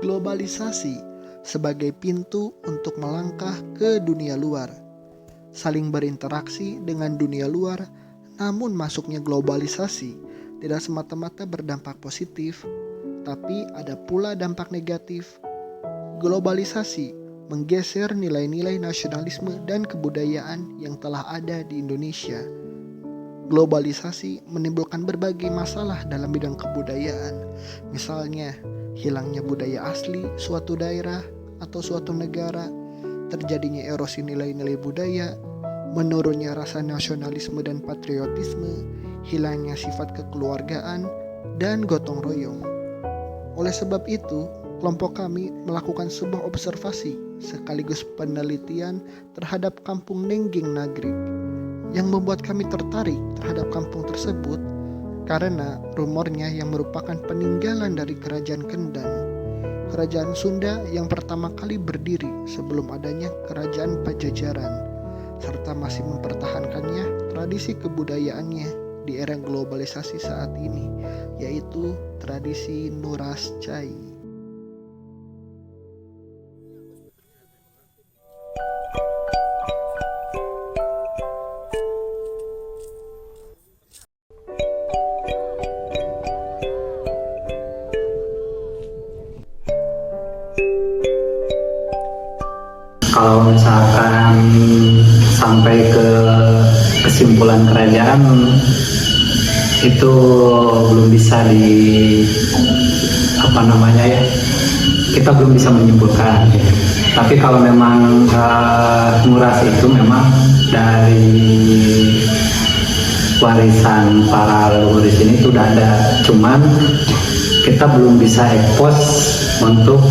Globalisasi sebagai pintu untuk melangkah ke dunia luar, saling berinteraksi dengan dunia luar. Namun masuknya globalisasi tidak semata-mata berdampak positif, tapi ada pula dampak negatif. Globalisasi menggeser nilai-nilai nasionalisme dan kebudayaan yang telah ada di Indonesia. Globalisasi menimbulkan berbagai masalah dalam bidang kebudayaan, misalnya hilangnya budaya asli suatu daerah atau suatu negara, terjadinya erosi nilai-nilai budaya, menurunnya rasa nasionalisme dan patriotisme, hilangnya sifat kekeluargaan, dan gotong royong. Oleh sebab itu, kelompok kami melakukan sebuah observasi sekaligus penelitian terhadap kampung Nengging Nagreg yang membuat kami tertarik terhadap kampung tersebut karena rumornya yang merupakan peninggalan dari Kerajaan Kendang, kerajaan Sunda yang pertama kali berdiri sebelum adanya Kerajaan Pajajaran, serta masih mempertahankannya tradisi kebudayaannya di era globalisasi saat ini, yaitu tradisi Nuras Cai. Kalau misalkan sampai ke kesimpulan kerajaan itu belum bisa kita belum bisa menyimpulkan. Tapi kalau memang Nuras itu memang dari warisan para leluhur di sini sudah ada, cuman kita belum bisa ekspos untuk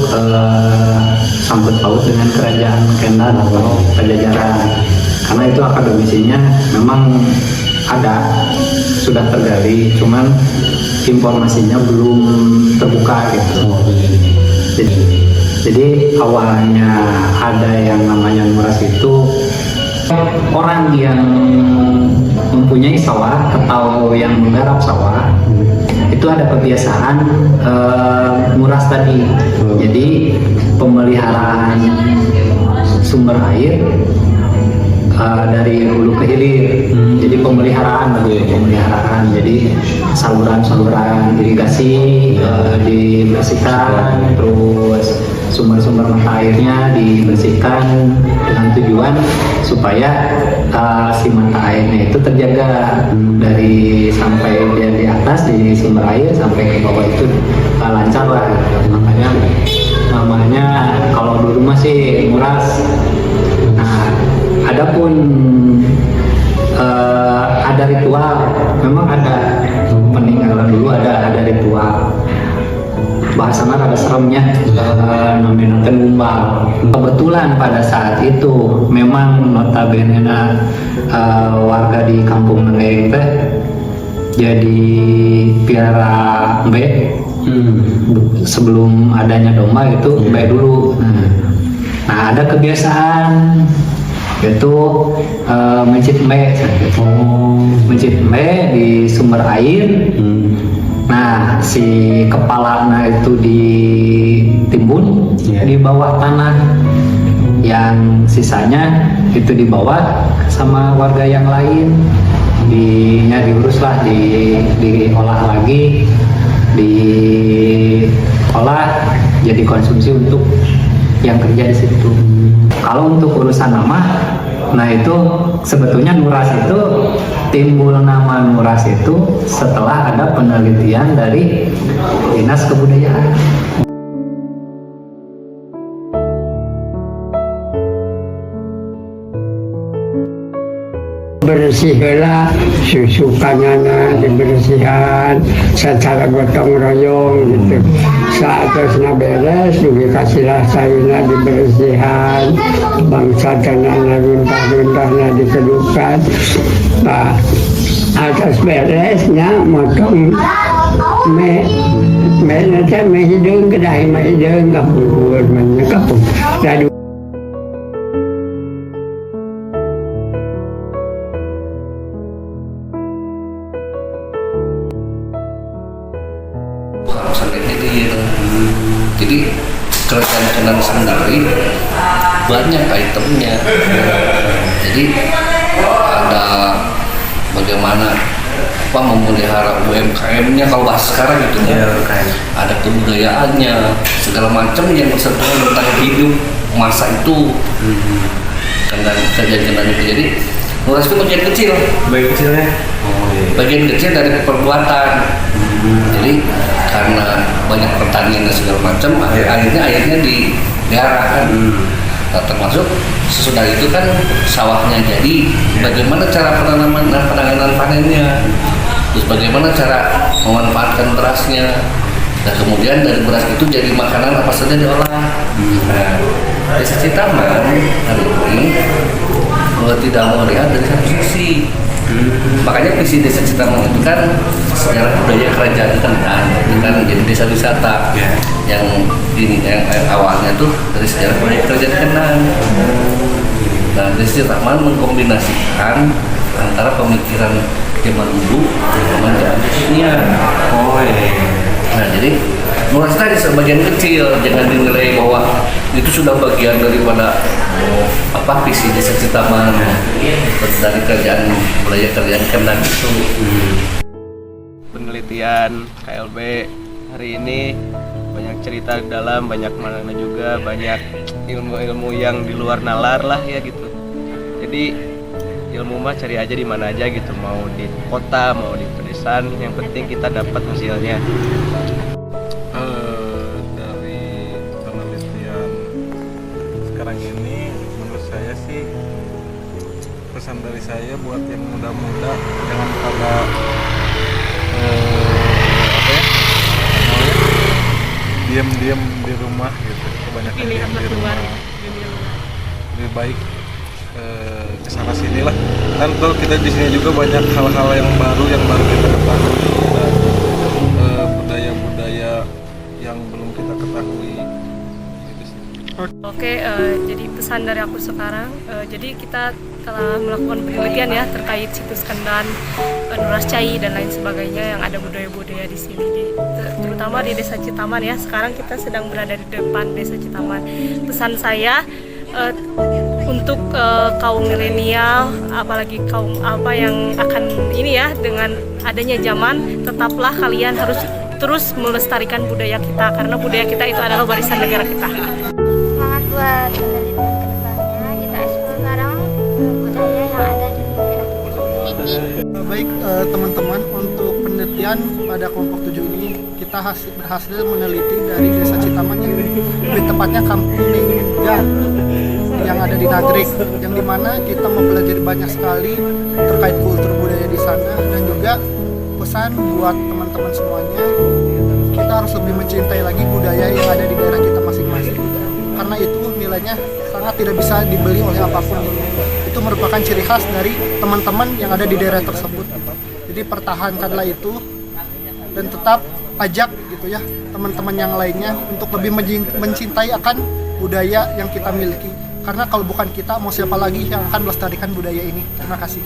sangkut paut dengan Kerajaan Kendang atau Pajajaran, karena itu akademisinya memang ada, sudah tergali, cuman informasinya belum terbuka gitu. Jadi awalnya ada yang namanya Nuras itu orang yang mempunyai sawah atau yang menggarap sawah itu ada kebiasaan nguras tadi. Jadi pemeliharaan sumber air dari hulu ke hilir. Jadi pemeliharaan. Jadi saluran irigasi dibersihkan, terus sumber-sumber mata airnya dibersihkan dengan tujuan supaya si mata airnya itu terjaga dari sampai dia di atas di sumber air sampai ke bawah itu lancar lah. Makanya namanya kalau dulu masih nguras. Nah, adapun ada ritual, memang ada peninggalan dulu ada ritual. Bahasanya ada seremnya, namanya Tenumbal. Kebetulan pada saat itu memang notabene warga di kampung Nenggeng teh jadi piara embe. Sebelum adanya domba itu embe dulu. Nah, ada kebiasaan yaitu mencit embe. Mencit embe di sumber air. Nah, si kepalanya itu ditimbun di bawah tanah, yang sisanya itu dibawa sama warga yang lain, diurus lah, diolah lagi, diolah jadi konsumsi untuk yang kerja di situ. Kalau untuk urusan nama, nah itu sebetulnya Nuras itu timbul nama Nuras itu setelah ada penelitian dari Dinas Kebudayaan. Bersihlah susu kanana dibersihan secara gotong royong gitu. Saat terusnya beres juga kasihlah sayurnya dibersihan, bangsa tanahnya runtah-runtahnya dikedukan. Nah, atas beresnya motong nanti hidung kedai hidung kapur kapur. Jadi kerajaan Kenan sendiri banyak itemnya. Jadi ada bagaimana memelihara UMKM-nya kalau bahasa sekarang gitu ya, ada kebudayaannya segala macam yang bersentuhan tentang hidup masa itu. Kejadian itu jadi nuras itu bagian kecil. Bagian kecil dari perbuatan. Jadi karena banyak pertanian dan segala macam, akhirnya diarahkan. Nah, termasuk sesudah itu kan sawahnya jadi, bagaimana cara penanaman dan penanganan panennya, terus bagaimana cara memanfaatkan berasnya, dan kemudian dari beras itu jadi makanan apa saja diolah. Nah, Desa Citaman hari ini tidak melihat dari satu sisi. Makanya visi Desa Citaman itu kan sejarah budaya kerajaan Kenan, itu kan jadi desa wisata yang awalnya tuh dari sejarah budaya kerajaan Kenan. Nah, Desa Citaman mengkombinasikan antara pemikiran zaman dulu dengan zaman kekinian. Nah, jadi nuras tadi sebagian kecil, jangan dinilai bahwa itu sudah bagian daripada visi Desa Citaman dari kerajaan budaya kerajaan Kenan itu. Penelitian KLB hari ini banyak cerita di dalam, banyak makna juga, banyak ilmu-ilmu yang di luar nalar lah ya gitu. Jadi ilmu mah cari aja di mana aja gitu, mau di kota, mau di pedesaan, yang penting kita dapat hasilnya. Dari penelitian sekarang ini, menurut saya sih pesan dari saya buat yang muda-muda jangan pada diam-diam di rumah gitu, kebanyakan diam di rumah. Lebih baik kesana sini lah. Kan kalau kita di sini juga banyak hal-hal yang baru kita ketahui, dan budaya-budaya yang belum kita ketahui. Gitu sih. Oke, jadi pesan dari aku sekarang, jadi kita telah melakukan penelitian ya terkait situs Kenan, Nuras Cai dan lain sebagainya yang ada budaya-budaya di sini, terutama di Desa Citaman ya. Sekarang kita sedang berada di depan Desa Citaman. Pesan saya untuk kaum milenial, apalagi kaum yang akan ini ya, dengan adanya zaman, tetaplah kalian harus terus melestarikan budaya kita, karena budaya kita itu adalah warisan negara kita. Semangat buat penelitian kedepannya, kita eksplor sekarang budaya yang ada di negara kita. Baik teman-teman, untuk penelitian pada kelompok 7 ini kita berhasil meneliti dari Desa Citaman, yang lebih tepatnya Kampung Ninggan yang ada di Nagrek, yang dimana kita mempelajari banyak sekali terkait kultur budaya di sana, dan juga pesan buat teman-teman semuanya, kita harus lebih mencintai lagi budaya yang ada di daerah kita masing-masing, karena itu nilainya sangat tidak bisa dibeli oleh apapun. Itu merupakan ciri khas dari teman-teman yang ada di daerah tersebut gitu. Jadi pertahankanlah itu, dan tetap ajak gitu ya teman-teman yang lainnya untuk lebih mencintai akan budaya yang kita miliki, karena kalau bukan kita, mau siapa lagi yang akan melestarikan budaya ini. Terima kasih.